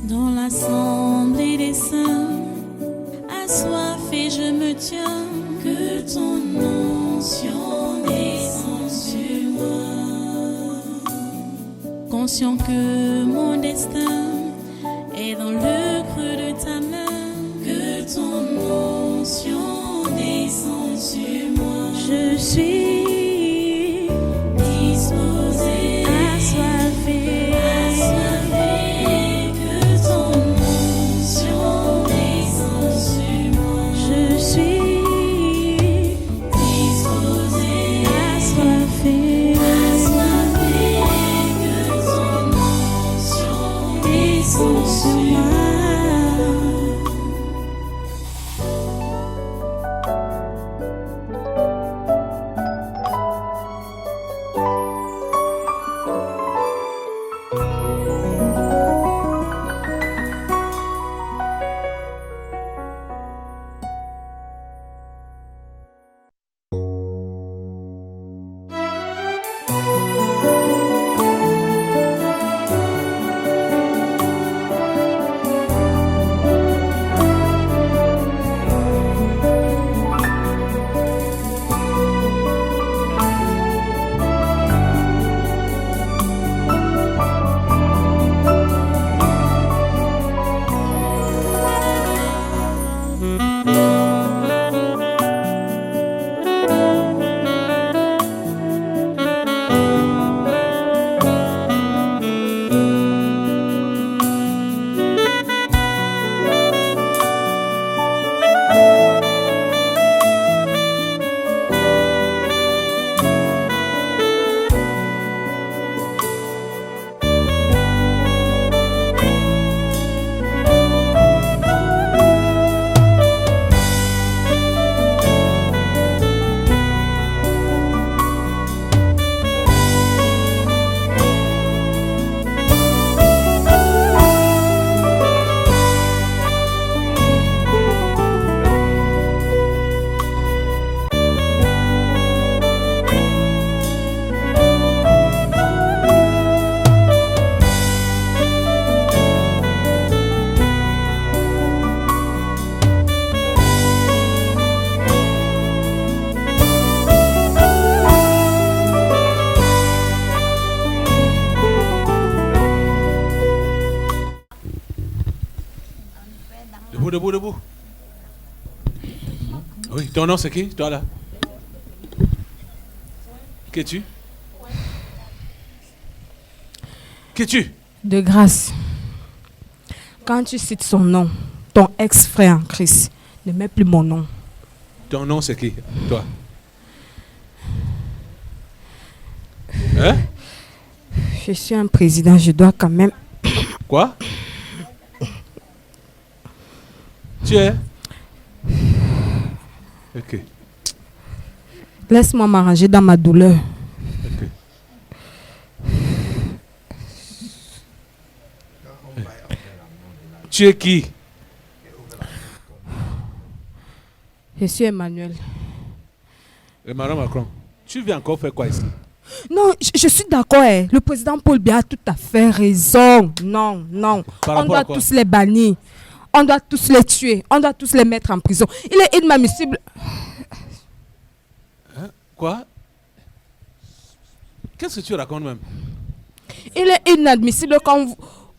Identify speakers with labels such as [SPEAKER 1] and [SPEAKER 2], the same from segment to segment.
[SPEAKER 1] Dans l'assemblée des saints, assoiffé je me tiens, que ton onction descende sur moi. Conscient que mon destin est dans le creux de ta main, que ton onction descende sur moi. Je suis disposé, assoiffé, que ton onction descende sur moi. Je suis disposé, assoiffé, que ton onction descende sur moi.
[SPEAKER 2] Debout. Oui, ton nom c'est qui, toi là? Qu'es-tu?
[SPEAKER 3] De grâce, quand tu cites son nom, ton ex-frère en Christ, ne mets plus mon nom.
[SPEAKER 2] Ton nom c'est qui, toi? Hein?
[SPEAKER 3] Je suis un président, je dois quand même...
[SPEAKER 2] Quoi? Tu es? Ok.
[SPEAKER 3] Laisse-moi m'arranger dans ma douleur.
[SPEAKER 2] Ok. Tu es qui?
[SPEAKER 3] Je suis Emmanuel.
[SPEAKER 2] Madame Macron, tu viens encore faire quoi ici?
[SPEAKER 3] Non, je suis d'accord. Le président Paul Biya a tout à fait raison. Non. On doit tous les bannir. On doit tous les tuer. On doit tous les mettre en prison. Il est inadmissible.
[SPEAKER 2] Hein? Quoi? Qu'est-ce que tu racontes même?
[SPEAKER 3] Il est inadmissible quand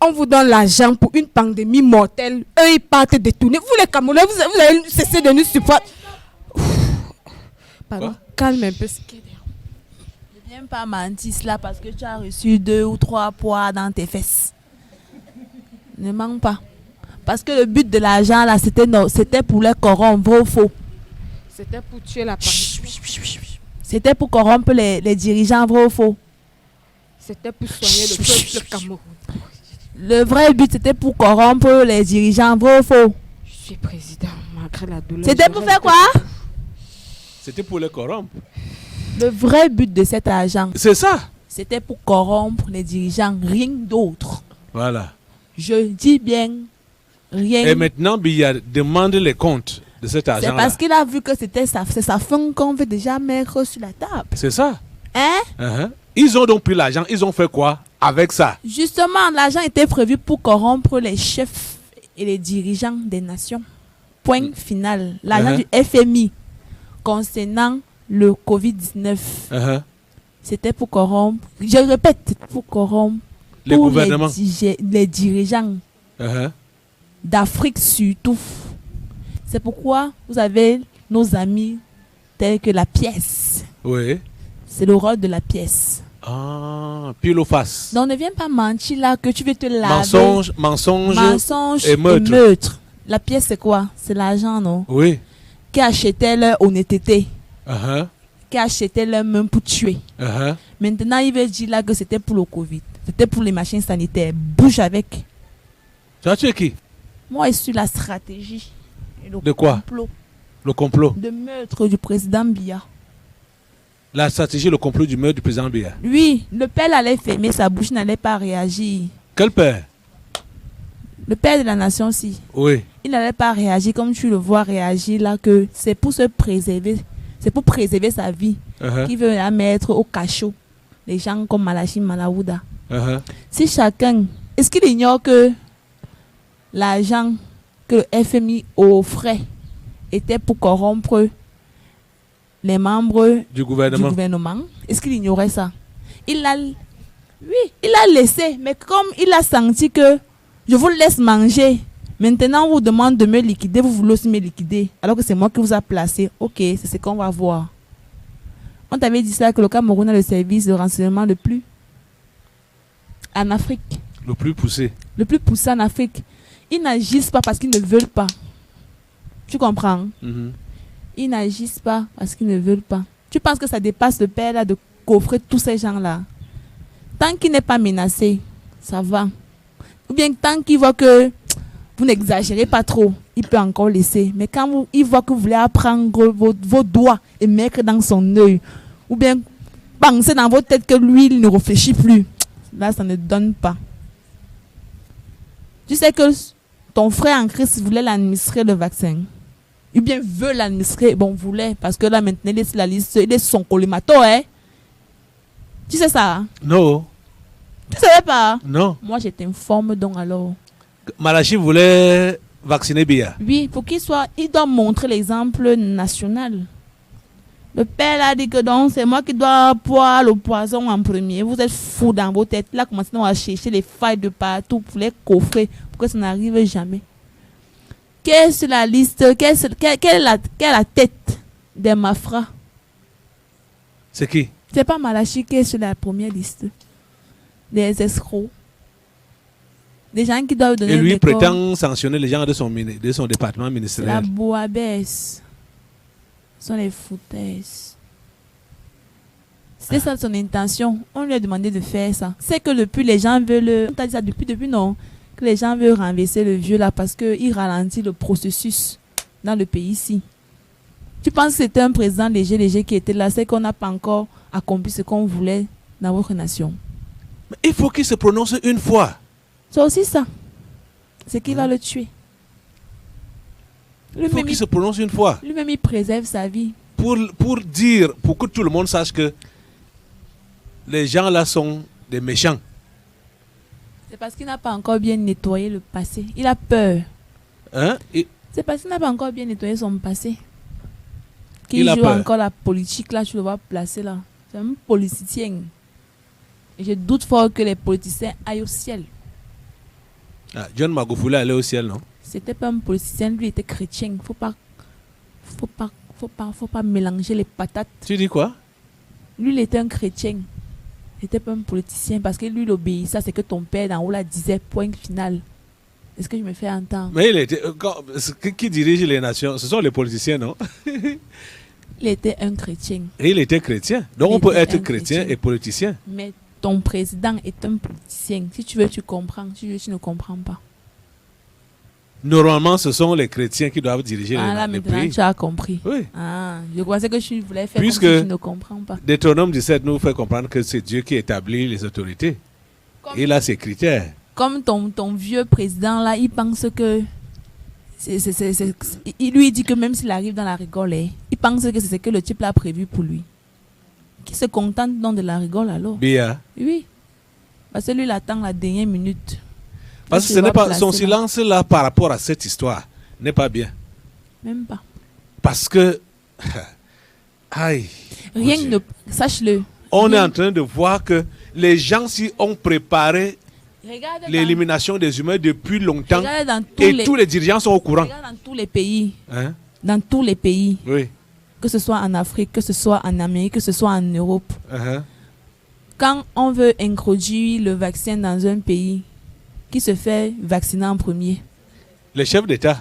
[SPEAKER 3] on vous donne l'argent pour une pandémie mortelle. Eux, ils partent détourner. Vous, les Camerounais, vous allez cesser de nous supporter. Pardon, calme un peu.
[SPEAKER 4] Ne viens pas mentir cela parce que tu as reçu 2 ou 3 poids dans tes fesses. Ne mens pas. Parce que le but de l'argent, là, c'était pour les corrompre, vrai ou faux?
[SPEAKER 3] C'était pour tuer la pandémie.
[SPEAKER 4] C'était pour corrompre les dirigeants, vrai ou faux?
[SPEAKER 3] C'était pour soigner le peuple Cameroun.
[SPEAKER 4] Le vrai but, c'était pour corrompre les dirigeants, vrai ou faux?
[SPEAKER 3] Je suis président, malgré la douleur.
[SPEAKER 4] C'était pour faire quoi?
[SPEAKER 2] C'était pour les corrompre.
[SPEAKER 4] Le vrai but de cet argent,
[SPEAKER 2] c'est ça.
[SPEAKER 4] C'était pour corrompre les dirigeants, rien d'autre.
[SPEAKER 2] Voilà.
[SPEAKER 4] Je dis bien rien.
[SPEAKER 2] Et maintenant, Biya demande les comptes de cet argent-là.
[SPEAKER 4] C'est parce qu'il a vu que c'est sa fin qu'on veut déjà mettre sur la table.
[SPEAKER 2] C'est ça.
[SPEAKER 4] Hein?
[SPEAKER 2] Ils ont donc pris l'argent, ils ont fait quoi? avec ça.
[SPEAKER 4] Justement, l'argent était prévu pour corrompre les chefs et les dirigeants des nations. Point final. L'argent du FMI concernant le Covid-19, c'était pour corrompre. Je répète, c'était pour corrompre
[SPEAKER 2] Les gouvernements.
[SPEAKER 4] les dirigeants d'Afrique surtout. C'est pourquoi vous avez nos amis tels que la pièce.
[SPEAKER 2] Oui.
[SPEAKER 4] C'est le rôle de la pièce.
[SPEAKER 2] Ah, pile ou face.
[SPEAKER 4] Donc ne viens pas mentir là que tu veux te laver.
[SPEAKER 2] Mensonge et meurtre.
[SPEAKER 4] La pièce c'est quoi? C'est l'argent, non?
[SPEAKER 2] Oui.
[SPEAKER 4] Qui achetait leur honnêteté. Qui achetait leur main pour tuer. Maintenant il veut dire là que c'était pour le Covid. C'était pour les machines sanitaires. Bouge avec.
[SPEAKER 2] Tu as tué qui?
[SPEAKER 4] Moi je suis la stratégie. Et le
[SPEAKER 2] de quoi?
[SPEAKER 4] Complot.
[SPEAKER 2] Le complot.
[SPEAKER 4] De meurtre du président Biya.
[SPEAKER 2] La stratégie, le complot du meurtre du président Biya.
[SPEAKER 4] Oui, le père allait fermer sa bouche, n'allait pas réagir.
[SPEAKER 2] Quel père?
[SPEAKER 4] Le père de la nation aussi.
[SPEAKER 2] Oui.
[SPEAKER 4] Il n'allait pas réagir comme tu le vois réagir là, que c'est pour se préserver. C'est pour préserver sa vie. Qu'il veut la mettre au cachot. Les gens comme Malachi Malaouda. Si chacun... Est-ce qu'il ignore que l'argent que le FMI offrait était pour corrompre les membres du gouvernement? Est-ce qu'il ignorait ça? Il a laissé, mais comme il a senti que je vous laisse manger, maintenant on vous demande de me liquider, vous voulez aussi me liquider, alors que c'est moi qui vous a placé. Ok, c'est ce qu'on va voir. On t'avait dit ça, que le Cameroun a le service de renseignement le plus en Afrique.
[SPEAKER 2] Le plus poussé. Le
[SPEAKER 4] plus poussé en Afrique. Ils n'agissent pas parce qu'ils ne veulent pas. Tu comprends? Ils n'agissent pas parce qu'ils ne veulent pas. Tu penses que ça dépasse le père là de coffrer tous ces gens-là? Tant qu'il n'est pas menacé, ça va. Ou bien tant qu'il voit que vous n'exagérez pas trop, il peut encore laisser. Mais quand il voit que vous voulez apprendre vos doigts et mettre dans son œil, ou bien penser dans votre tête que lui, il ne réfléchit plus, là, ça ne donne pas. Tu sais que ton frère en Christ voulait l'administrer le vaccin. Ou bien veut l'administrer. Bon, voulait. Parce que là, maintenant, il est sur la liste. Il est sur son collimato, hein. Tu sais ça?
[SPEAKER 2] Non.
[SPEAKER 4] Tu savais pas?
[SPEAKER 2] Non.
[SPEAKER 4] Moi, je t'informe donc alors.
[SPEAKER 2] Malachi voulait vacciner Biya.
[SPEAKER 4] Oui, pour qu'il soit... Il doit montrer l'exemple national. Le père a dit que donc, c'est moi qui dois boire le poison en premier. Vous êtes fous dans vos têtes. Là, commencez à chercher les failles de partout pour les coffrer. Pour que ça n'arrive jamais. Quelle est sur la liste? Quelle est la tête des Mafra?
[SPEAKER 2] C'est qui?
[SPEAKER 4] C'est pas Malachi qui est sur la première liste. Des escrocs. Des gens qui doivent donner.
[SPEAKER 2] Et lui prétend sanctionner les gens de son département ministériel.
[SPEAKER 4] La bouabesse. Ce sont les foutaises. C'était ça son intention. On lui a demandé de faire ça. C'est que depuis les gens veulent... On t'a dit ça depuis non. Que les gens veulent renverser le vieux là parce qu'il ralentit le processus dans le pays ici. Tu penses que c'était un président léger qui était là, c'est qu'on n'a pas encore accompli ce qu'on voulait dans votre nation.
[SPEAKER 2] Mais il faut qu'il se prononce une fois.
[SPEAKER 4] C'est aussi ça. C'est qu'il va le tuer.
[SPEAKER 2] Il faut qu'il se prononce une fois.
[SPEAKER 4] Lui-même, il préserve sa vie.
[SPEAKER 2] Pour dire, pour que tout le monde sache que les gens là sont des méchants.
[SPEAKER 4] C'est parce qu'il n'a pas encore bien nettoyé le passé. Il a peur.
[SPEAKER 2] Hein?
[SPEAKER 4] C'est parce qu'il n'a pas encore bien nettoyé son passé. Qu'il joue encore la politique là, tu le vois placer là. C'est un politicien. Et je doute fort que les politiciens aillent au ciel.
[SPEAKER 2] Ah, John Magufuli allait au ciel, non?
[SPEAKER 4] C'était pas un politicien, lui était chrétien. Faut pas mélanger les patates.
[SPEAKER 2] Tu dis quoi?
[SPEAKER 4] Lui, il était un chrétien. Il n'était pas un politicien parce que lui, il obéissait. Ça, c'est que ton père dans haut là disait point final. Est-ce que je me fais entendre?
[SPEAKER 2] Mais il était. Qui dirige les nations? Ce sont les politiciens, non?
[SPEAKER 4] Il était un chrétien.
[SPEAKER 2] Et il était chrétien. Donc on peut être chrétien et politicien.
[SPEAKER 4] Mais ton président est un politicien. Si tu veux, tu comprends. Si tu veux, tu ne comprends pas.
[SPEAKER 2] Normalement, ce sont les chrétiens qui doivent diriger les pays.
[SPEAKER 4] Là, maintenant, tu as compris.
[SPEAKER 2] Oui.
[SPEAKER 4] Ah, je croyais que tu voulais faire
[SPEAKER 2] puisque
[SPEAKER 4] comme si tu ne comprends pas.
[SPEAKER 2] Deutéronome 17 nous fait comprendre que c'est Dieu qui établit les autorités. Il a ses critères.
[SPEAKER 4] Comme ton vieux président, là, il pense que... il lui dit que même s'il arrive dans la rigole, il pense que c'est ce que le type l'a prévu pour lui. Qui se contente donc de la rigole alors?
[SPEAKER 2] Biya.
[SPEAKER 4] Oui. Parce que lui, il attend la dernière minute.
[SPEAKER 2] Parce que
[SPEAKER 4] Il
[SPEAKER 2] ce n'est
[SPEAKER 4] va
[SPEAKER 2] pas
[SPEAKER 4] placer
[SPEAKER 2] son
[SPEAKER 4] là.
[SPEAKER 2] silence là par rapport à cette histoire n'est pas bien.
[SPEAKER 4] Même pas.
[SPEAKER 2] Parce que aïe,
[SPEAKER 4] Rien
[SPEAKER 2] Dieu.
[SPEAKER 4] ne... Sache-le.
[SPEAKER 2] on est
[SPEAKER 4] Rien-
[SPEAKER 2] en train de voir que les gens si ont préparé
[SPEAKER 4] Regarde dans-
[SPEAKER 2] l'élimination des humains depuis longtemps
[SPEAKER 4] regarde dans tous
[SPEAKER 2] et
[SPEAKER 4] les...
[SPEAKER 2] tous les dirigeants sont au courant.
[SPEAKER 4] regarde dans tous les pays.
[SPEAKER 2] Hein?
[SPEAKER 4] Dans tous les pays.
[SPEAKER 2] Oui.
[SPEAKER 4] Que ce soit en Afrique, que ce soit en Amérique, que ce soit en Europe.
[SPEAKER 2] Uh-huh.
[SPEAKER 4] Quand on veut introduire le vaccin dans un pays, qui se fait vacciner en premier?
[SPEAKER 2] Les chefs d'État.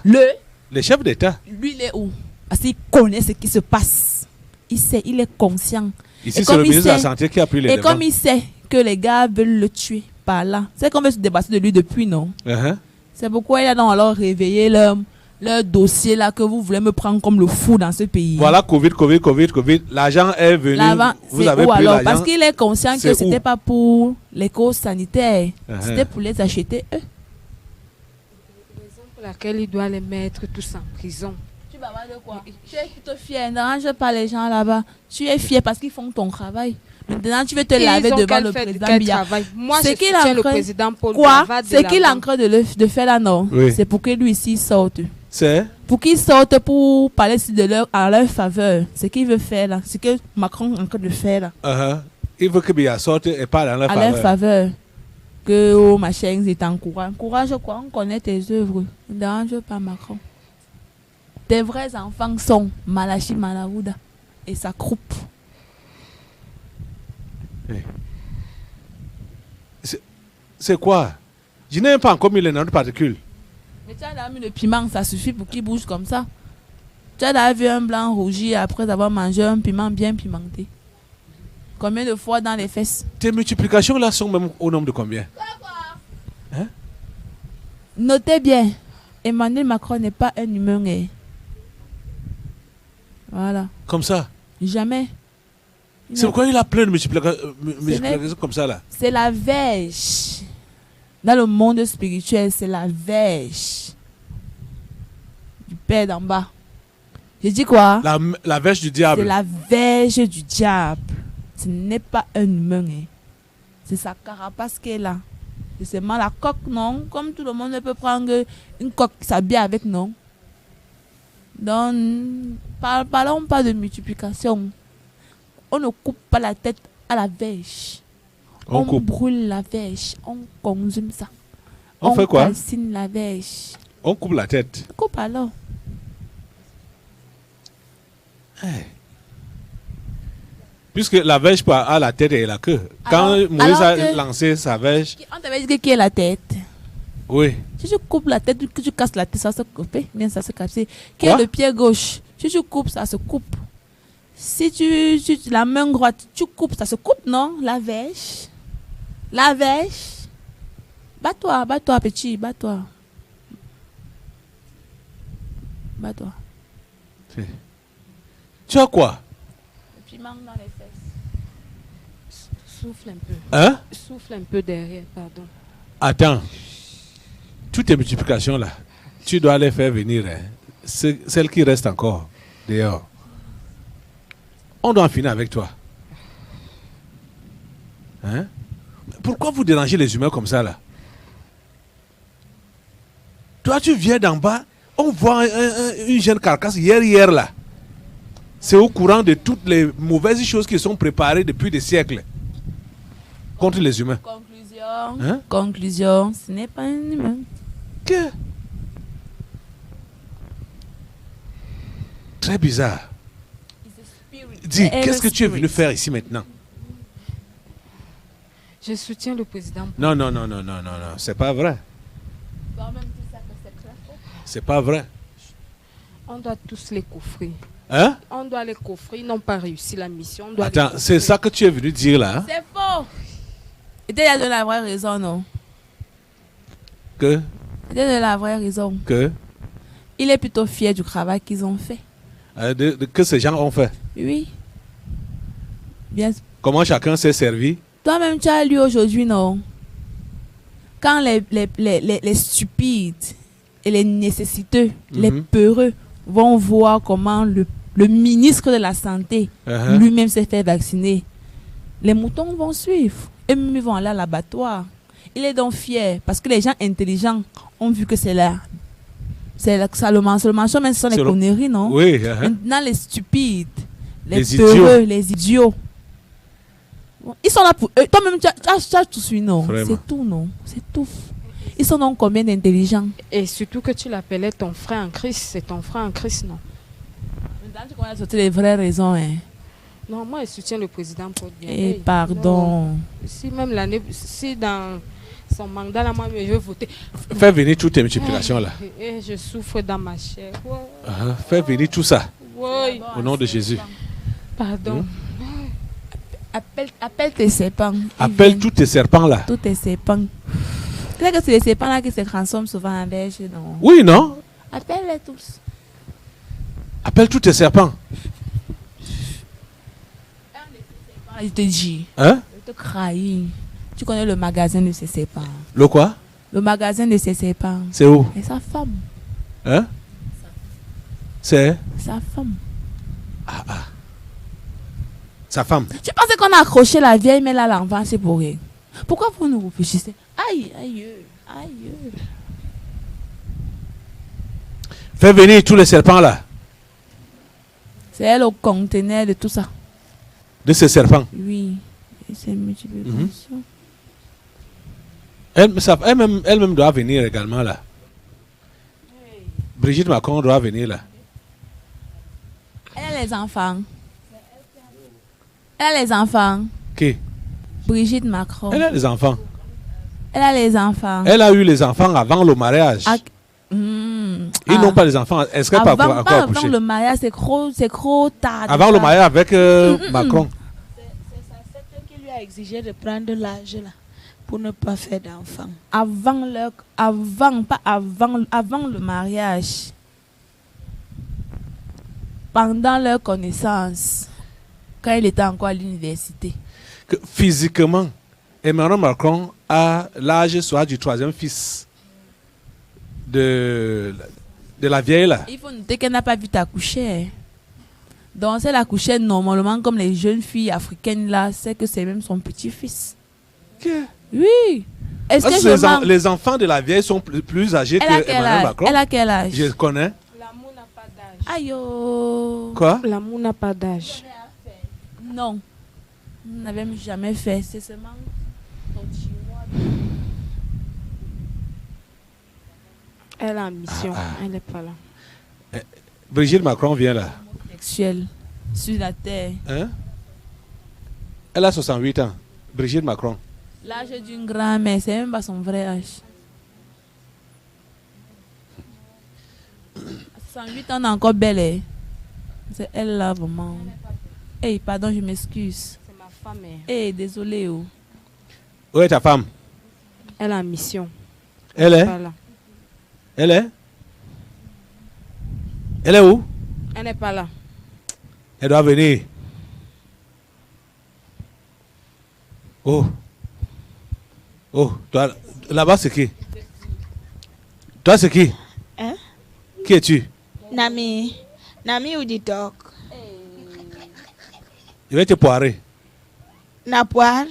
[SPEAKER 2] Les chefs d'État.
[SPEAKER 4] Lui, il est où? Parce qu'il connaît ce qui se passe. Il sait, il est conscient.
[SPEAKER 2] Ici,
[SPEAKER 4] Et
[SPEAKER 2] c'est le
[SPEAKER 4] comme il
[SPEAKER 2] ministre de la
[SPEAKER 4] sait-
[SPEAKER 2] Santé qui a pris les
[SPEAKER 4] Et
[SPEAKER 2] devants.
[SPEAKER 4] comme il sait que les gars veulent le tuer par là, c'est qu'on veut se débarrasser de lui depuis, non?
[SPEAKER 2] Uh-huh.
[SPEAKER 4] C'est pourquoi il a donc alors réveillé leur dossier là que vous voulez me prendre comme le fou dans ce pays.
[SPEAKER 2] Voilà, Covid. L'argent est venu.
[SPEAKER 4] Là-bas,
[SPEAKER 2] Vous
[SPEAKER 4] c'est
[SPEAKER 2] avez
[SPEAKER 4] où
[SPEAKER 2] pris
[SPEAKER 4] alors?
[SPEAKER 2] l'argent.
[SPEAKER 4] Parce qu'il est conscient que
[SPEAKER 2] C'est
[SPEAKER 4] c'était
[SPEAKER 2] où?
[SPEAKER 4] pas pour les causes sanitaires.
[SPEAKER 2] Uh-huh.
[SPEAKER 4] C'était pour les acheter eux.
[SPEAKER 3] Raison pour laquelle il doit les mettre tous en prison.
[SPEAKER 4] Tu vas voir de quoi? Tu es plutôt fier. N'arrange pas les gens là-bas. Tu es fier parce qu'ils font ton travail. Maintenant, tu veux te laver devant le président Biya.
[SPEAKER 3] Moi,
[SPEAKER 4] C'est
[SPEAKER 3] je
[SPEAKER 4] qu'il
[SPEAKER 3] soutiens le
[SPEAKER 4] train-
[SPEAKER 3] président Paul
[SPEAKER 4] Quoi?
[SPEAKER 3] Biya, va de
[SPEAKER 4] C'est qu'il est
[SPEAKER 3] l'avant.
[SPEAKER 4] en train de faire là, non?
[SPEAKER 2] Oui.
[SPEAKER 4] C'est pour que lui ici sorte.
[SPEAKER 2] C'est
[SPEAKER 4] Pour qu'il sorte pour parler en leur faveur. Ce qu'il veut faire là. Ce que Macron est en train de faire là.
[SPEAKER 2] uh-huh. Il veut que Biya sorte et pas dans leur
[SPEAKER 4] À leur
[SPEAKER 2] faveur.
[SPEAKER 4] faveur. Que oh, machin, ils étaient en courant. Courage quoi? On connaît tes œuvres. Ne dérange pas Macron. Tes vrais enfants sont Malachi Malawouda et sa croupe.
[SPEAKER 2] C'est quoi? Je n'ai même pas encore mis les noms de particules.
[SPEAKER 4] Mais tu as déjà mis le piment, ça suffit pour qu'il bouge comme ça. Tu as déjà vu un blanc rougir après avoir mangé un piment bien pimenté. Combien de fois dans les fesses?
[SPEAKER 2] Tes multiplications là sont même au nombre de combien?
[SPEAKER 4] Notez bien, Emmanuel Macron n'est pas un humain. Voilà.
[SPEAKER 2] Comme ça.
[SPEAKER 4] Jamais.
[SPEAKER 2] C'est pourquoi il a plein de multiplications comme ça là.
[SPEAKER 4] C'est la verge. Dans le monde spirituel, c'est la verge du Père d'en bas. Je dis quoi?
[SPEAKER 2] La verge du
[SPEAKER 4] C'est
[SPEAKER 2] diable.
[SPEAKER 4] la verge du diable. Ce n'est pas un humain. C'est sa carapace qui est là. C'est seulement la coque, non? Comme tout le monde ne peut prendre une coque qui s'habille avec, non? Donc, parlons pas de multiplication. On ne coupe pas la tête à la verge.
[SPEAKER 2] On coupe.
[SPEAKER 4] Brûle la verge. On consomme ça.
[SPEAKER 2] On fait quoi?
[SPEAKER 4] calcine la verge.
[SPEAKER 2] On coupe la tête.
[SPEAKER 4] Coupe alors.
[SPEAKER 2] Puisque la verge a la tête et la queue. Quand Moïse a
[SPEAKER 4] alors que-
[SPEAKER 2] lancé sa verge,
[SPEAKER 4] On t'avait dit qui est la tête.
[SPEAKER 2] oui.
[SPEAKER 4] Si tu coupes la tête, que tu casses la tête, ça se coupe. Bien, ça se casse. Qui
[SPEAKER 2] Quoi?
[SPEAKER 4] est le pied gauche? Si tu coupes, ça se coupe. Si tu la main droite, tu coupes, ça se coupe, non? La verge. La verge. Bats-toi, petit, bats-toi. Bats-toi.
[SPEAKER 2] Tu as quoi?
[SPEAKER 4] Le piment dans les fesses.
[SPEAKER 3] Souffle un peu.
[SPEAKER 2] Hein?
[SPEAKER 3] Souffle un peu derrière, pardon.
[SPEAKER 2] Attends. Toutes tes multiplications là, tu dois les faire venir. Hein. Celles qui restent encore dehors. On doit en finir avec toi. Hein? Pourquoi vous dérangez les humains comme ça là? Toi, tu viens d'en bas, on voit une jeune carcasse hier là. C'est au courant de toutes les mauvaises choses qui sont préparées depuis des siècles contre les humains.
[SPEAKER 4] Conclusion.
[SPEAKER 2] Hein?
[SPEAKER 4] Conclusion. Ce n'est pas un humain.
[SPEAKER 2] Que? Très bizarre. Dis,
[SPEAKER 4] Et
[SPEAKER 2] qu'est-ce
[SPEAKER 4] le
[SPEAKER 2] que tu es
[SPEAKER 4] spirit.
[SPEAKER 2] venu faire ici maintenant?
[SPEAKER 3] Je soutiens le président.
[SPEAKER 2] Non, c'est pas vrai. C'est pas vrai.
[SPEAKER 3] On doit tous les coffrer.
[SPEAKER 2] Hein?
[SPEAKER 3] On doit les coffrer. Ils n'ont pas réussi la mission. On doit les
[SPEAKER 2] Attends, c'est
[SPEAKER 3] coffrer.
[SPEAKER 2] ça que tu es venu dire là? Hein?
[SPEAKER 4] C'est faux. Et il y a de la vraie raison, non?
[SPEAKER 2] Que?
[SPEAKER 4] Il y a de la vraie raison.
[SPEAKER 2] Que?
[SPEAKER 4] Il est plutôt fier du travail qu'ils ont fait.
[SPEAKER 2] Que ces gens ont fait?
[SPEAKER 4] Oui. Bien.
[SPEAKER 2] Comment chacun s'est servi?
[SPEAKER 4] Toi-même, tu as lu aujourd'hui, non? Quand les stupides et les nécessiteux, les
[SPEAKER 2] Mhm.
[SPEAKER 4] peureux vont voir comment le ministre de la Santé
[SPEAKER 2] Uh-huh.
[SPEAKER 4] lui-même s'est fait vacciner, les moutons vont suivre. eux-mêmes ils vont aller à l'abattoir. Il est donc fier parce que les gens intelligents ont vu que c'est là. C'est ça le mensonge, mais ce sont les conneries, non?
[SPEAKER 2] Oui.
[SPEAKER 4] Maintenant, les stupides, les
[SPEAKER 2] idiots.
[SPEAKER 4] peureux, les idiots. Ils sont là pour eux. Toi-même, tu as tout suivi, non? C'est tout, non? C'est tout. Ils sont donc combien d'intelligents?
[SPEAKER 3] Et surtout que tu l'appelais ton frère en Christ. C'est ton frère en Christ, non?
[SPEAKER 4] Maintenant, tu connais sortir les vraies raisons, hein?
[SPEAKER 3] Non, moi, je soutiens le président Paul Biya.
[SPEAKER 4] Et pardon.
[SPEAKER 3] Non. Si même l'année, si dans son mandat, là, moi, je vais voter.
[SPEAKER 2] Fais venir toutes tes multiplications là.
[SPEAKER 3] Et je souffre dans ma chair. Ouais.
[SPEAKER 2] Fais venir tout ça.
[SPEAKER 3] Ouais.
[SPEAKER 2] Au nom de Jésus.
[SPEAKER 3] Pardon.
[SPEAKER 4] Appelle tes serpents.
[SPEAKER 2] Appelle tous tes serpents là.
[SPEAKER 4] Tous tes serpents. C'est que c'est les serpents là qui se transforment souvent en berge, non?
[SPEAKER 2] Oui, non?
[SPEAKER 4] Appelle-les tous.
[SPEAKER 2] Appelle tous tes serpents.
[SPEAKER 4] Je te dis.
[SPEAKER 2] Hein?
[SPEAKER 4] Je te craille. Tu connais le magasin de ces serpents?
[SPEAKER 2] Le quoi?
[SPEAKER 4] Le magasin de ces serpents.
[SPEAKER 2] C'est où?
[SPEAKER 4] Et sa femme.
[SPEAKER 2] Hein? C'est?
[SPEAKER 4] Sa femme.
[SPEAKER 2] Sa femme.
[SPEAKER 4] Tu pensais qu'on a accroché la vieille, mais là, l'enfant, c'est pour rien. Pourquoi vous nous réfléchissez? Aïe, aïe, aïe.
[SPEAKER 2] Fais venir tous les serpents là.
[SPEAKER 4] C'est elle au conteneur de tout ça.
[SPEAKER 2] De ces serpents.
[SPEAKER 4] Oui. Et c'est multiplication.
[SPEAKER 2] Elle-même doit venir également là. Brigitte Macron doit venir là.
[SPEAKER 4] Elle a les enfants. Elle a les enfants.
[SPEAKER 2] Qui?
[SPEAKER 4] Brigitte Macron.
[SPEAKER 2] Elle a les enfants.
[SPEAKER 4] Elle a les enfants.
[SPEAKER 2] Elle a eu les enfants avant le mariage. Ils n'ont pas les enfants. Est-ce qu'elle peut encore accoucher?
[SPEAKER 4] Avant le mariage, c'est trop tard.
[SPEAKER 2] Avant le mariage avec Macron.
[SPEAKER 1] C'est sa sœur qui lui a exigé de prendre l'âge là pour ne pas faire d'enfants.
[SPEAKER 4] Avant le mariage. Pendant leur connaissance. Quand il était encore à l'université.
[SPEAKER 2] Physiquement, Emmanuel Macron a l'âge soit du troisième fils de la vieille là.
[SPEAKER 4] Il faut noter qu'elle n'a pas vu t'accoucher. Donc, si elle accouchait normalement comme les jeunes filles africaines là, c'est que c'est même son petit-fils. Oui. Est-ce que
[SPEAKER 2] les enfants de la vieille sont plus âgés que Emmanuel Macron?
[SPEAKER 4] Elle a quel âge?
[SPEAKER 2] Je connais.
[SPEAKER 3] L'amour n'a pas d'âge.
[SPEAKER 4] Aïe. Oh.
[SPEAKER 2] Quoi?
[SPEAKER 3] L'amour n'a pas d'âge.
[SPEAKER 4] Non. On n'avait jamais fait. C'est seulement ton tiroir.
[SPEAKER 3] Elle a une mission. Elle n'est pas là.
[SPEAKER 2] Brigitte Macron vient là.
[SPEAKER 4] Sexuel. Sur la terre.
[SPEAKER 2] Hein? Elle a 68 ans. Brigitte Macron.
[SPEAKER 4] L'âge d'une grand-mère, c'est même pas son vrai âge. À 68 ans, on est encore belle. Hein? C'est elle là, vraiment. Hey, pardon, je m'excuse.
[SPEAKER 3] C'est ma femme.
[SPEAKER 4] Hey, désolé. Oh.
[SPEAKER 2] Où est ta femme?
[SPEAKER 3] Elle a une mission.
[SPEAKER 2] Elle est?
[SPEAKER 3] Pas là.
[SPEAKER 2] Elle est? Elle est où?
[SPEAKER 3] Elle n'est pas là.
[SPEAKER 2] Elle doit venir. Oh. Oh, toi, là-bas, c'est qui? Toi, c'est qui?
[SPEAKER 1] Hein?
[SPEAKER 2] Qui es-tu?
[SPEAKER 1] Nami ou dit dog?
[SPEAKER 2] Je vais te poirer.
[SPEAKER 1] Na poire?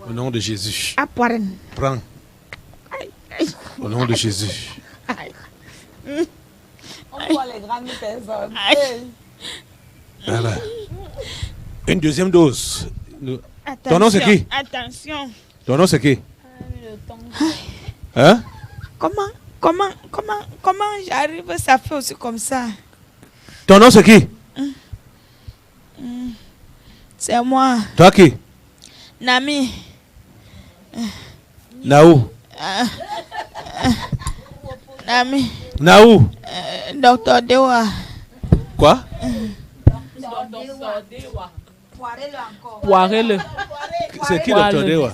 [SPEAKER 2] Au nom de Jésus.
[SPEAKER 1] À poire.
[SPEAKER 2] Prends. Au nom de Jésus.
[SPEAKER 1] On voit les grandes personnes.
[SPEAKER 2] Voilà. Une deuxième dose.
[SPEAKER 1] Attention,
[SPEAKER 2] Ton nom c'est qui?
[SPEAKER 1] Attention.
[SPEAKER 2] Ton nom c'est qui? Hein?
[SPEAKER 1] Comment j'arrive, ça fait aussi comme ça?
[SPEAKER 2] Ton nom c'est qui?
[SPEAKER 1] C'est moi.
[SPEAKER 2] Toi qui?
[SPEAKER 1] Nami.
[SPEAKER 2] Naou.
[SPEAKER 1] Nami.
[SPEAKER 2] Naou.
[SPEAKER 1] Docteur Dewa.
[SPEAKER 2] Quoi?
[SPEAKER 3] Poirez-le.
[SPEAKER 2] C'est qui Docteur Dewa?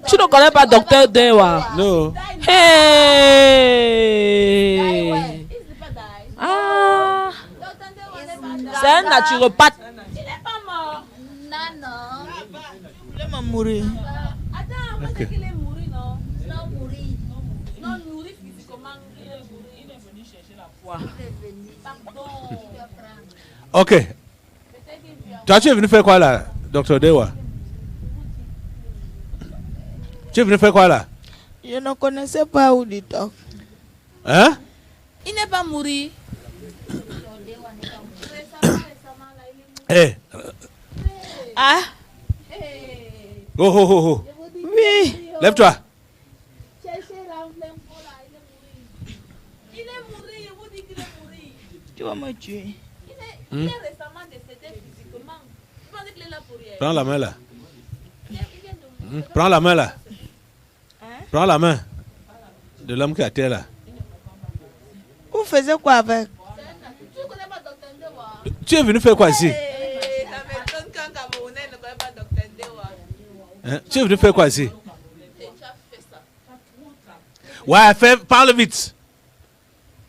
[SPEAKER 3] Tu ne connais pas Docteur Dewa?
[SPEAKER 2] Non.
[SPEAKER 3] Hey! Ah! C'est un naturopathe.
[SPEAKER 1] Il n'est pas mort. Non. Il voulait me mourir.
[SPEAKER 4] Attends, moi
[SPEAKER 2] Okay.
[SPEAKER 4] c'est qu'il est mort, non?
[SPEAKER 1] Non, mourir.
[SPEAKER 4] Non, nourri physiquement, il est venu chercher la foi. Pardon.
[SPEAKER 2] Ok. Toi, tu es venu faire quoi là, Docteur Dewa? Tu es venu faire quoi là?
[SPEAKER 1] Je ne connaissais pas Auditok.
[SPEAKER 2] Hein?
[SPEAKER 4] Il n'est pas mort.
[SPEAKER 2] Eh.
[SPEAKER 1] Ah?
[SPEAKER 2] Oh, oh, oh, oh.
[SPEAKER 1] Oui.
[SPEAKER 2] Lève-toi.
[SPEAKER 4] Il est mort, je vous dis qu'il est mort.
[SPEAKER 1] Tu vas me tuer.
[SPEAKER 4] Il est récemment décédé physiquement. Je pense qu'il est là pour rien.
[SPEAKER 2] Prends la main là. Prends la main là. Prends la main de l'homme qui est à terre là.
[SPEAKER 1] Vous faisiez quoi avec?
[SPEAKER 4] Tu ne connais pas Dr. Ndewa?
[SPEAKER 2] Tu es venu faire quoi ici?
[SPEAKER 4] Ça m'étonne qu'un Camerounais ne connaît pas Dr. Ndewa.
[SPEAKER 2] Hein? Tu es venu faire quoi ici?
[SPEAKER 4] Tu as fait ça.
[SPEAKER 2] Ouais, parle vite.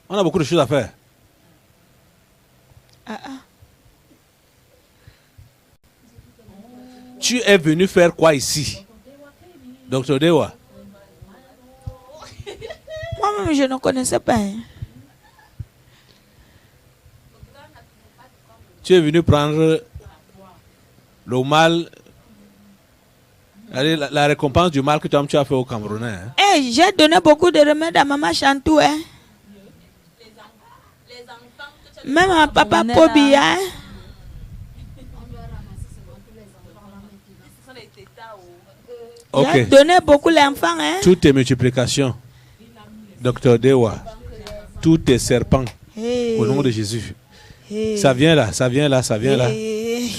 [SPEAKER 2] On a beaucoup de choses à faire. Tu es venu faire quoi ici? Dr. Dewa.
[SPEAKER 1] Moi-même, je ne connaissais pas. Hein.
[SPEAKER 2] Tu es venu prendre le mal, la récompense du mal que tu as fait au Camerounais. Hein?
[SPEAKER 1] Hey, j'ai donné beaucoup de remèdes à maman Chantou. Hein. Même à papa Pobia. Hein.
[SPEAKER 2] Ok.
[SPEAKER 1] J'ai donné beaucoup l'enfant. Hein.
[SPEAKER 2] Toutes tes multiplications, Dr. Dewa, tous tes serpents,
[SPEAKER 1] Hey.
[SPEAKER 2] au nom de Jésus.
[SPEAKER 1] Hey.
[SPEAKER 2] Ça vient là, ça vient là, ça vient là.
[SPEAKER 1] Hey.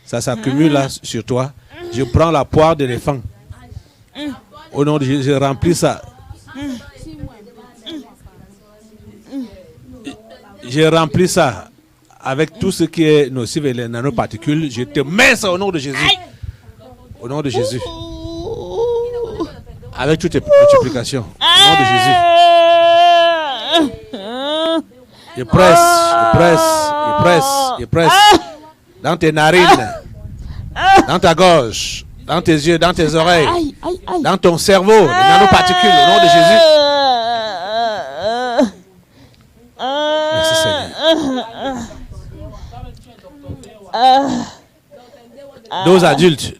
[SPEAKER 2] Ça s'accumule là sur toi. Je prends la poire d'éléphant. Au nom de Jésus, je remplis ça. Je remplis ça avec tout ce qui est nocif et les nanoparticules. Je te mets ça au nom de Jésus. Au nom de Jésus. Avec toutes tes multiplications. Au nom de Jésus. Je presse. Dans tes narines. Dans ta gorge. Dans tes yeux, dans tes oreilles. Dans ton cerveau. Les nanoparticules. Au nom de Jésus. Merci Seigneur. Dose adulte.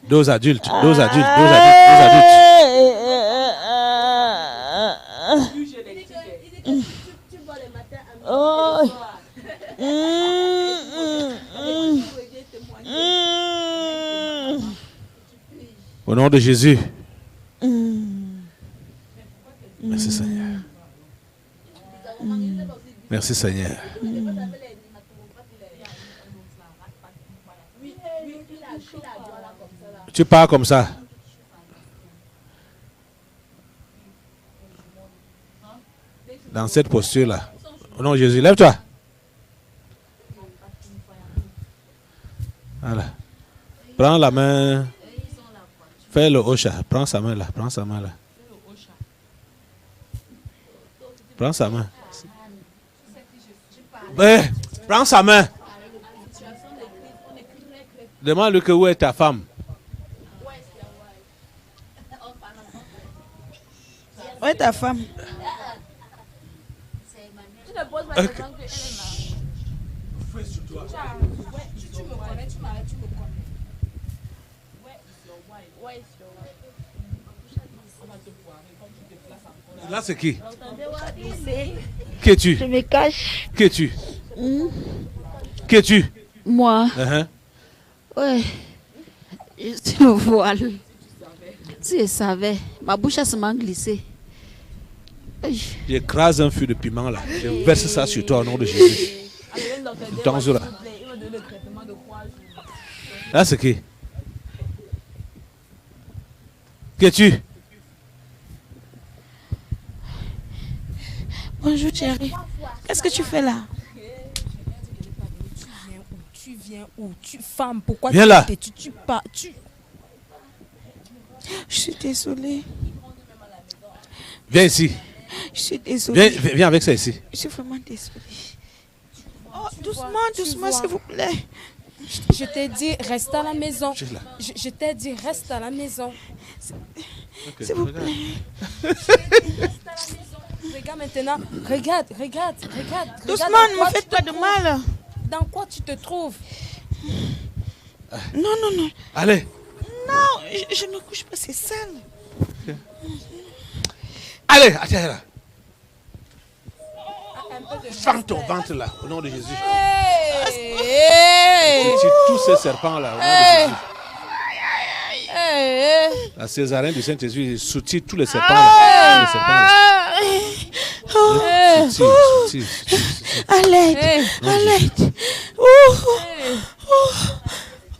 [SPEAKER 2] Au nom de Jésus. Merci Seigneur. Merci Seigneur. Tu pars comme ça. Dans cette posture-là. Au nom de Jésus, lève-toi. Voilà. Prends la main. Fais le Osha. Prends sa main là. Prends sa main. Prends sa main. Demande-lui que où est ta femme.
[SPEAKER 1] Où est ta femme?
[SPEAKER 4] Tu ne poses pas de question que
[SPEAKER 3] Tu me connais, tu m'arrêtes, tu me connais.
[SPEAKER 2] Là, c'est qui? Qui es-tu?
[SPEAKER 5] Je me cache.
[SPEAKER 2] Qui es-tu? Qui es-tu?
[SPEAKER 5] Moi, ouais, je suis le voile. Si je savais, ma bouche a seulement glissé.
[SPEAKER 2] J'écrase un fût de piment là. Je verse ça sur toi au nom de Jésus. Là. Là, c'est qui? Qui es-tu?
[SPEAKER 1] Bonjour chérie. Qu'est-ce que tu fais là?
[SPEAKER 3] Tu viens où? Tu femme, pourquoi
[SPEAKER 2] viens là.
[SPEAKER 3] Tu pars?
[SPEAKER 1] Je suis désolée.
[SPEAKER 2] Viens ici.
[SPEAKER 1] Je suis désolée.
[SPEAKER 2] Viens avec ça ici.
[SPEAKER 1] Je suis vraiment désolée. Oh, doucement, s'il vous plaît.
[SPEAKER 3] Je t'ai dit, reste à la maison. Je t'ai dit, reste à la maison.
[SPEAKER 1] S'il vous plaît.
[SPEAKER 3] Reste à la maison. Regarde maintenant. Regarde.
[SPEAKER 1] Doucement, ne me faites pas de mal.
[SPEAKER 3] Dans quoi tu te trouves?
[SPEAKER 1] Non.
[SPEAKER 2] Allez.
[SPEAKER 1] Non, je ne couche pas, c'est sale.
[SPEAKER 2] Allez, attends là. Fends ton ventre là, au nom de Jésus. C'est tous ces serpents là, au nom de Jésus. La césarienne du Saint-Jésus soutient tous les serpents là.
[SPEAKER 1] Allez, allez.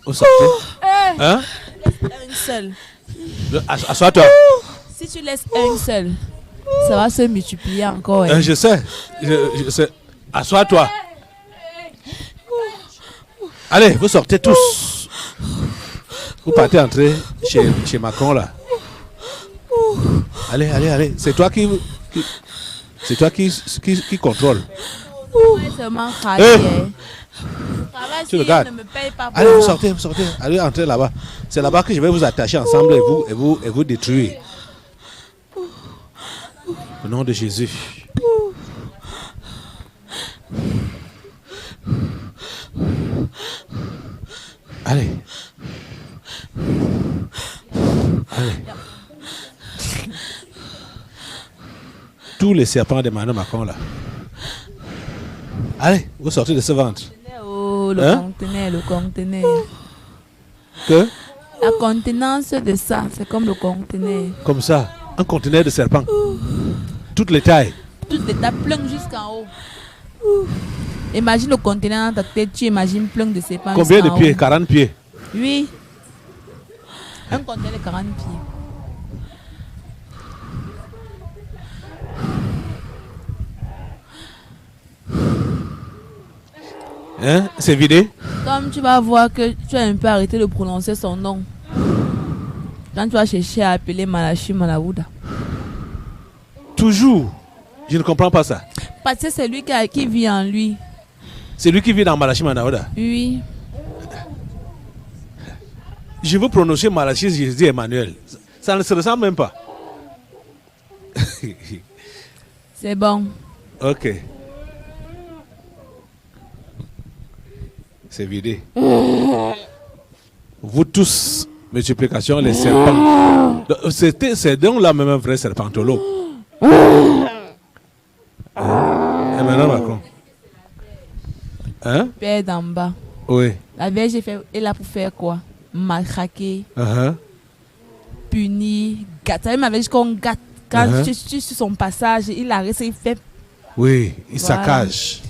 [SPEAKER 2] Où sortez? Hein?
[SPEAKER 4] Un seul.
[SPEAKER 2] Assois-toi.
[SPEAKER 4] Si tu laisses un seul, ça va se multiplier encore.
[SPEAKER 2] Je sais. Je sais. Assois-toi. Allez, vous sortez tous. Vous partez entrer chez Macron là. Allez, allez, allez. C'est toi qui contrôle.
[SPEAKER 4] Seulement
[SPEAKER 2] Tu regardes.
[SPEAKER 4] ne me paye pas.
[SPEAKER 2] Allez, vous sortez. Allez, entrez là-bas. C'est là-bas que je vais vous attacher ensemble et vous détruire. Au nom de Jésus. Allez. Allez. Tous les serpents de Emmanuel Macron là. Allez, vous sortez de ce ventre.
[SPEAKER 4] Oh, le conteneur.
[SPEAKER 2] Que?
[SPEAKER 4] La contenance de ça, c'est comme le conteneur.
[SPEAKER 2] Comme ça, un conteneur de serpents. Toutes les tailles.
[SPEAKER 4] Toutes les tailles, plein jusqu'en haut. Imagine le conteneur dans ta tête, tu imagines plein de serpents.
[SPEAKER 2] Combien de pieds? 40 pieds.
[SPEAKER 4] Oui. Un conteneur de 40 pieds.
[SPEAKER 2] Hein? C'est vidé?
[SPEAKER 4] Comme tu vas voir que tu as un peu arrêté de prononcer son nom. Quand tu vas chercher à appeler Malachi Malawuda.
[SPEAKER 2] Toujours. Je ne comprends pas ça.
[SPEAKER 4] Parce que c'est lui qui vit en lui.
[SPEAKER 2] C'est lui qui vit dans Malachi Manaouda.
[SPEAKER 4] Oui.
[SPEAKER 2] Je veux prononcer Malachi, je dis Emmanuel. Ça ne se ressemble même pas.
[SPEAKER 4] C'est bon.
[SPEAKER 2] Ok. C'est vidé. Vous tous, multiplication, les serpents. C'est donc là même un vrai serpentolo. Emmanuel Macron. Hein?
[SPEAKER 4] Père d'en bas.
[SPEAKER 2] Oui.
[SPEAKER 4] La Vierge est là pour faire quoi? Matraquer, punir, gâter. Ça m'avait dit qu'on gâte. Quand je suis sur son passage, il arrête, il fait.
[SPEAKER 2] Oui, il saccage.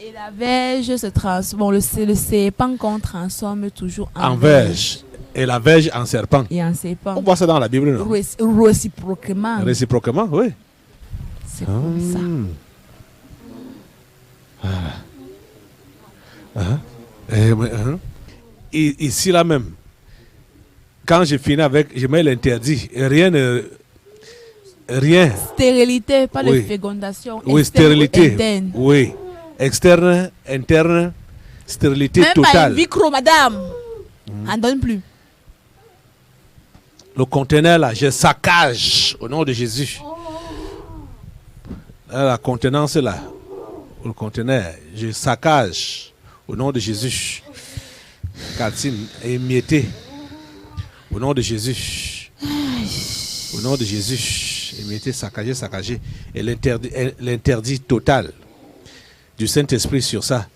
[SPEAKER 4] Et la verge se transforme. Le serpent qu'on transforme toujours
[SPEAKER 2] en verge. Et la verge en serpent.
[SPEAKER 4] Et en serpent.
[SPEAKER 2] On voit ça dans la Bible, non?
[SPEAKER 4] Réciproquement.
[SPEAKER 2] Réciproquement, oui.
[SPEAKER 4] C'est comme ça.
[SPEAKER 2] Et ici, là même, quand je finis avec, je mets l'interdit. Rien.
[SPEAKER 4] Stérilité, pas de fécondation.
[SPEAKER 2] Oui, stérilité.
[SPEAKER 4] Interne.
[SPEAKER 2] Oui. Externe, interne, stérilité
[SPEAKER 4] même
[SPEAKER 2] totale.
[SPEAKER 4] Même pas un micro, madame. On donne plus.
[SPEAKER 2] Le conteneur là, je saccage au nom de Jésus. Là, la contenance là, le conteneur, je saccage au nom de Jésus. Cartine émiettée au nom de Jésus. Au nom de Jésus, émietté, saccagé. Et l'interdit total du Saint-Esprit sur ça.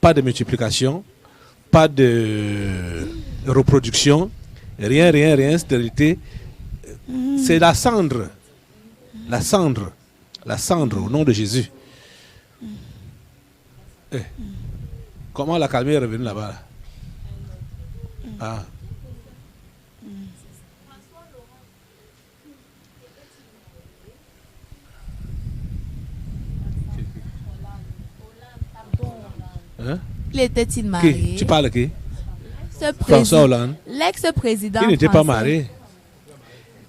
[SPEAKER 2] Pas de multiplication, pas de reproduction, rien, stérilité. C'est la cendre. La cendre au nom de Jésus. Comment la calmer est revenue là-bas? Ah. Hein?
[SPEAKER 4] Il était-il marié?
[SPEAKER 2] Qui? Tu parles de qui?
[SPEAKER 4] François
[SPEAKER 2] Hollande.
[SPEAKER 4] L'ex-président.
[SPEAKER 2] Il n'était pas marié.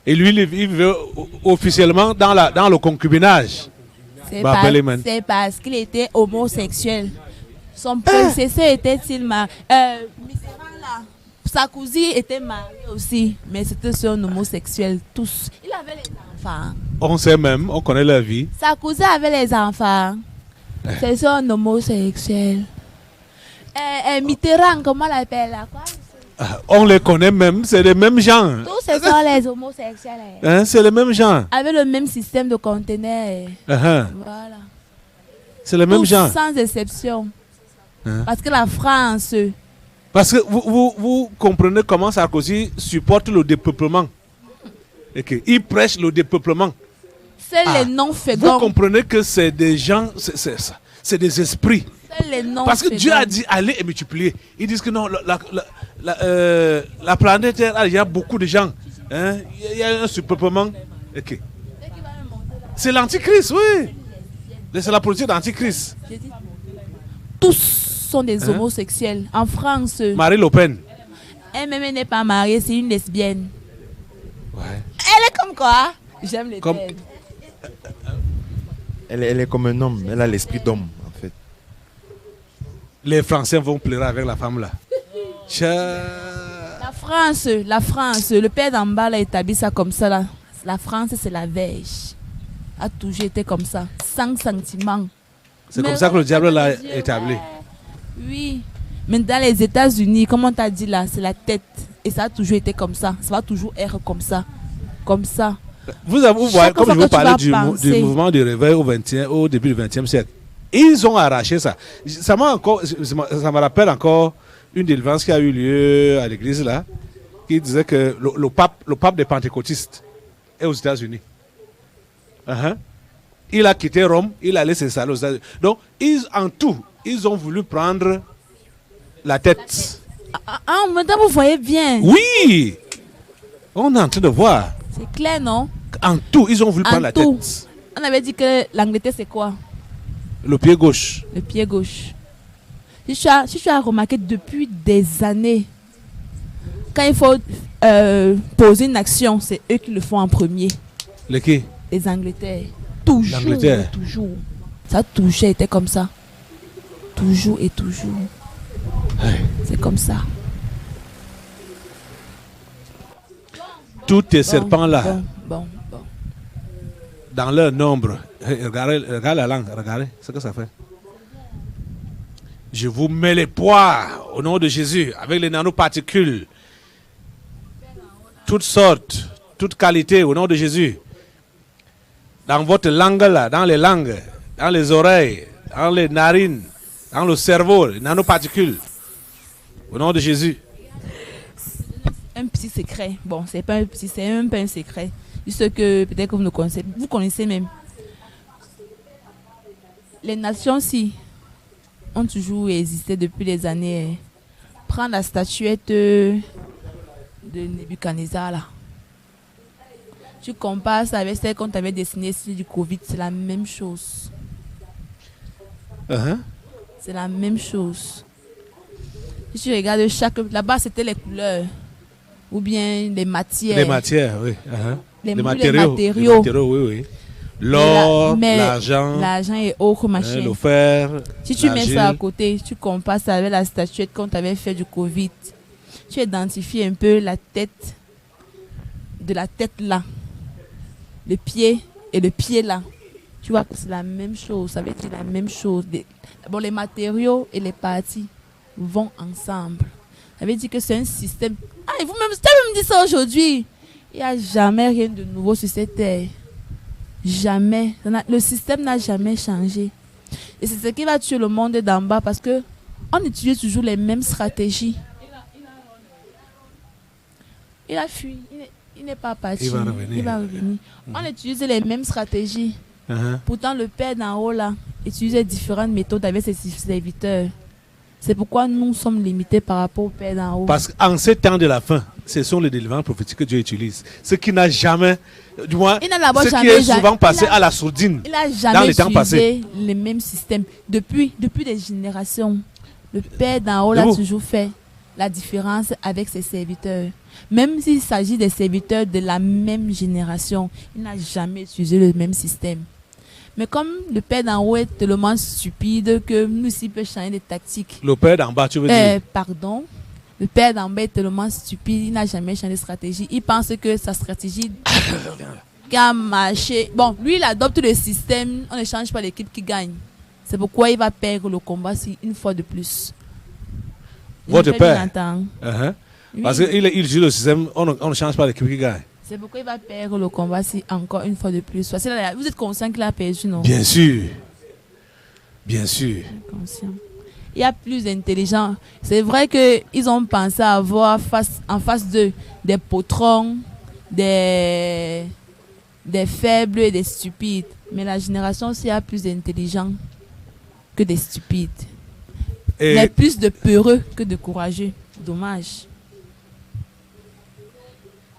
[SPEAKER 2] Et lui, il vivait officiellement dans le concubinage.
[SPEAKER 4] C'est parce qu'il était homosexuel. Son prédécesseur était-il marié? Sarkozy était marié aussi, mais c'était sur un homosexuel. Tous. Il avait les enfants.
[SPEAKER 2] On sait même, on connaît leur vie.
[SPEAKER 4] Sarkozy avait les enfants. C'est sur un homosexuel. Mitterrand, comment l'appelle là? Quoi?
[SPEAKER 2] On les connaît même, c'est les mêmes gens.
[SPEAKER 4] Tous ce sont les homosexuels.
[SPEAKER 2] Hein, c'est les mêmes gens.
[SPEAKER 4] Avec le même système de conteneurs. Voilà.
[SPEAKER 2] C'est les mêmes gens.
[SPEAKER 4] Sans exception. Parce que la France...
[SPEAKER 2] Parce que vous comprenez comment Sarkozy supporte le dépeuplement. Et qu'il prêche le dépeuplement.
[SPEAKER 4] C'est les non-féconds.
[SPEAKER 2] Vous comprenez que c'est des gens, c'est des esprits. Parce que Dieu a dit allez et multiplier. Ils disent que non, la planète Terre, il y a beaucoup de gens. Hein? Il y a un surpeuplement. Okay. C'est l'antichrist, oui. C'est la politique d'antichrist.
[SPEAKER 4] Tous sont des homosexuels. En France,
[SPEAKER 2] Marine Le Pen.
[SPEAKER 4] Elle-même n'est pas mariée, c'est une lesbienne.
[SPEAKER 2] Ouais.
[SPEAKER 4] Elle est comme quoi? J'aime les termes.
[SPEAKER 6] Elle est comme un homme, elle a l'esprit d'homme en fait.
[SPEAKER 2] Les Français vont pleurer avec la femme là.
[SPEAKER 4] La France, le père d'en bas a établi ça comme ça là. La France c'est la Vierge. A toujours été comme ça, sans sentiment.
[SPEAKER 2] C'est comme ça que le diable l'a établi.
[SPEAKER 4] Oui, mais dans les États-Unis, comme on t'a dit là, c'est la tête. Et ça a toujours été comme ça. Ça va toujours être comme ça. Comme ça.
[SPEAKER 2] Vous voyez, comme je vous parlais du mouvement du réveil au début du XXe siècle, ils ont arraché ça. Ça me rappelle encore une délivrance qui a eu lieu à l'église là, qui disait que le pape des pentecôtistes est aux États-Unis. Il a quitté Rome, il a laissé ça aux États-Unis. Donc, ils ont voulu prendre la tête.
[SPEAKER 4] Madame, vous voyez bien.
[SPEAKER 2] Oui, on est en train de voir.
[SPEAKER 4] C'est clair, non?
[SPEAKER 2] En tout, ils ont voulu prendre la tête.
[SPEAKER 4] On avait dit que l'Angleterre, c'est quoi?
[SPEAKER 2] Le pied gauche.
[SPEAKER 4] Le pied gauche. Si tu as remarqué depuis des années, quand il faut poser une action, c'est eux qui le font en premier.
[SPEAKER 2] Les qui?
[SPEAKER 4] Les Angleterres. Toujours. Ça a toujours été comme ça. Toujours et toujours.
[SPEAKER 2] Ouais.
[SPEAKER 4] C'est comme ça.
[SPEAKER 2] Tous ces serpents-là,
[SPEAKER 4] Bon.
[SPEAKER 2] dans leur nombre, regardez la langue, regardez ce que ça fait. Je vous mets les poids au nom de Jésus, avec les nanoparticules, toutes sortes, toutes qualités au nom de Jésus. Dans votre langue là, dans les langues, dans les oreilles, dans les narines, dans le cerveau, les nanoparticules, au nom de Jésus.
[SPEAKER 4] Un petit secret. Bon, c'est pas un petit, c'est même pas un secret. Juste que peut-être que vous ne connaissez, vous connaissez même. Les nations-ci ont toujours existé depuis des années. Prends la statuette de Nebuchadnezzar là. Tu compares ça avec celle qu'on t'avait dessinée sur du Covid, c'est la même chose. C'est la même chose. Si tu regardes là-bas c'était les couleurs. Ou bien les matières.
[SPEAKER 2] Les matières, oui.
[SPEAKER 4] Les matériaux.
[SPEAKER 2] Les matériaux, oui. L'or, l'argent.
[SPEAKER 4] L'argent et autres machines.
[SPEAKER 2] Le fer.
[SPEAKER 4] Si tu mets ça à côté, tu compares ça avec la statuette qu'on t'avait fait du Covid. Tu identifies un peu la tête de la tête là. Le pied et le pied là. Tu vois que c'est la même chose. Ça veut dire la même chose. Les matériaux et les parties vont ensemble. Ça veut dire que c'est un système. Et vous-même, me dites ça aujourd'hui. Il n'y a jamais rien de nouveau sur cette terre. Jamais. Le système n'a jamais changé. Et c'est ce qui va tuer le monde d'en bas parce qu'on utilise toujours les mêmes stratégies. Il a fui. Il n'est pas parti. Il va revenir. On utilise les mêmes stratégies. Pourtant, le père d'en haut là utilisait différentes méthodes avec ses serviteurs. C'est pourquoi nous sommes limités par rapport au Père d'en haut. Parce
[SPEAKER 2] qu'en ces temps de la fin, ce sont les délivrances prophétiques que Dieu utilise. Ce qui n'a jamais, du moins, ce qui est souvent passé à la sourdine dans les temps passés.
[SPEAKER 4] Il n'a jamais utilisé les mêmes systèmes. Depuis des générations, le Père d'en haut a toujours fait la différence avec ses serviteurs. Même s'il s'agit des serviteurs de la même génération, il n'a jamais utilisé le même système. Mais comme le père d'en haut est tellement stupide que nous aussi peut changer de tactique.
[SPEAKER 2] Le père d'en bas, tu veux dire?
[SPEAKER 4] Pardon. Le père d'en bas est tellement stupide, il n'a jamais changé de stratégie. Il pense que sa stratégie qui a marché. Bon, lui, il adopte le système, on ne change pas l'équipe qui gagne. C'est pourquoi il va perdre le combat une fois de plus.
[SPEAKER 2] Votre père?
[SPEAKER 4] Oui.
[SPEAKER 2] Parce qu'il joue le système, on ne change pas l'équipe qui gagne.
[SPEAKER 4] C'est pourquoi il va perdre le combat si encore une fois de plus. Parce que là, vous êtes conscient qu'il a perdu, non?
[SPEAKER 2] Bien sûr. Bien sûr.
[SPEAKER 4] Conscient. Il y a plus d'intelligents. C'est vrai qu'ils ont pensé avoir en face d'eux des potrons, des faibles et des stupides. Mais la génération aussi a plus d'intelligents que des stupides. Il y a plus de peureux que de courageux. Dommage.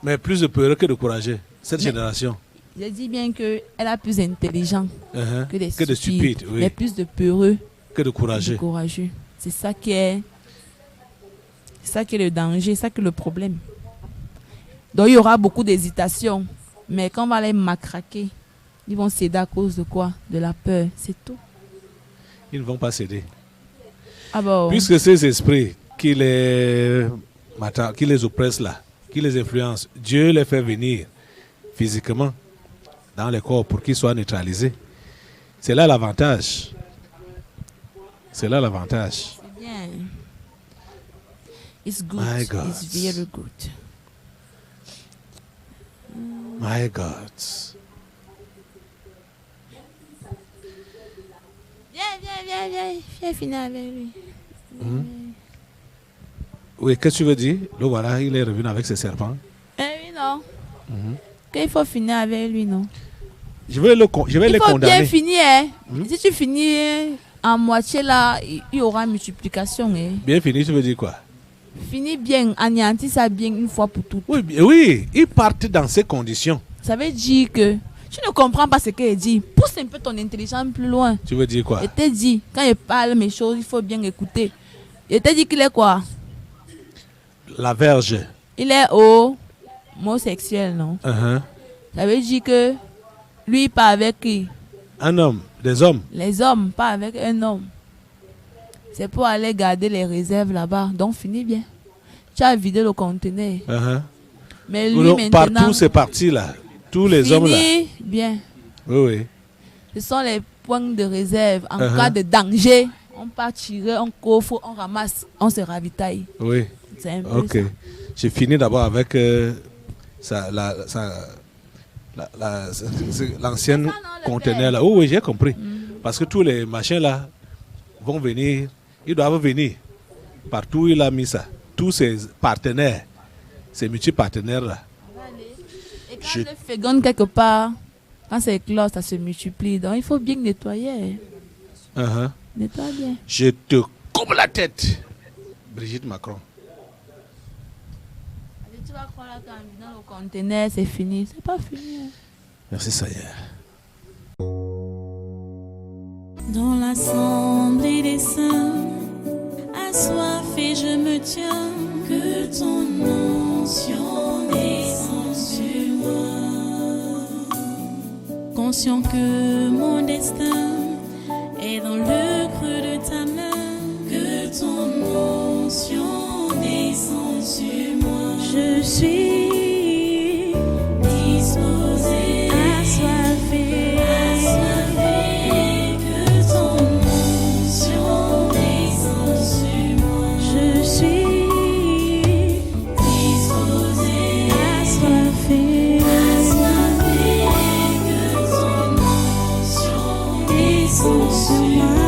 [SPEAKER 2] Mais plus de peureux que de courageux, cette génération.
[SPEAKER 4] Je dis bien qu'elle a plus d'intelligents que des stupides.
[SPEAKER 2] Oui.
[SPEAKER 4] Mais plus de peureux
[SPEAKER 2] que de courageux.
[SPEAKER 4] C'est ça qui est le danger, c'est ça qui est le problème. Donc il y aura beaucoup d'hésitation. Mais quand on va les matraquer, ils vont céder à cause de quoi? De la peur, c'est tout.
[SPEAKER 2] Ils ne vont pas céder.
[SPEAKER 4] Ah bon.
[SPEAKER 2] Puisque ces esprits qui les oppressent là, qui les influencent, Dieu les fait venir physiquement dans les corps pour qu'ils soient neutralisés. C'est là l'avantage. C'est là l'avantage.
[SPEAKER 4] C'est bien. It's good.
[SPEAKER 2] My God.
[SPEAKER 4] It's very good.
[SPEAKER 2] My God.
[SPEAKER 4] Viens finir avec lui.
[SPEAKER 2] Oui, qu'est-ce que tu veux dire? Le voilà, il est revenu avec ses serpents.
[SPEAKER 4] Oui, non. Qu'il faut finir avec lui, non?
[SPEAKER 2] Je vais les condamner.
[SPEAKER 4] Il faut bien finir. Si tu finis en moitié là, il y aura multiplication.
[SPEAKER 2] Bien fini, tu veux dire quoi?
[SPEAKER 4] Finis bien, anéantis ça bien une fois pour toutes.
[SPEAKER 2] Oui, ils partent dans ces conditions.
[SPEAKER 4] Ça veut dire que tu ne comprends pas ce qu'il dit. Pousse un peu ton intelligence plus loin.
[SPEAKER 2] Tu veux dire quoi?
[SPEAKER 4] Il te dit, quand il parle mes choses, il faut bien écouter. Il te dit qu'il est quoi?
[SPEAKER 2] La verge.
[SPEAKER 4] Il est homosexuel, non? Ça veut dire que lui, pas avec qui?
[SPEAKER 2] Un homme, des hommes.
[SPEAKER 4] Les hommes, pas avec un homme. C'est pour aller garder les réserves là-bas. Donc, finis bien. Tu as vidé le conteneur. Mais lui, maintenant...
[SPEAKER 2] Partout, c'est parti là. Tous les hommes là.
[SPEAKER 4] Finis bien.
[SPEAKER 2] Oui.
[SPEAKER 4] Ce sont les points de réserve. En cas de danger, on part tirer, on coffre, on ramasse, on se ravitaille.
[SPEAKER 2] Oui.
[SPEAKER 4] C'est un peu ça.
[SPEAKER 2] J'ai fini d'abord avec l'ancienne conteneur là. Oui, j'ai compris. Parce que tous les machins là vont venir. Ils doivent venir. Partout il a mis ça. Tous ses partenaires, ses multi-partenaires là.
[SPEAKER 4] Et quand le fégonde quelque part, quand c'est clos, ça se multiplie. Donc il faut bien nettoyer. Nettoie bien.
[SPEAKER 2] Je te coupe la tête. Brigitte Macron.
[SPEAKER 4] Tu vas croire là quand dans le conteneur, c'est fini. C'est pas fini.
[SPEAKER 2] Merci Seigneur.
[SPEAKER 7] Dans l'assemblée des saints, assoiffé je me tiens, que ton onction descende sur moi. Conscient que mon destin est dans le creux de ta main, que ton onction descende sur moi. Je suis disposée, assoiffée, que ton onction descende sur moi. Je suis disposée, assoiffée, que ton onction descende sur moi.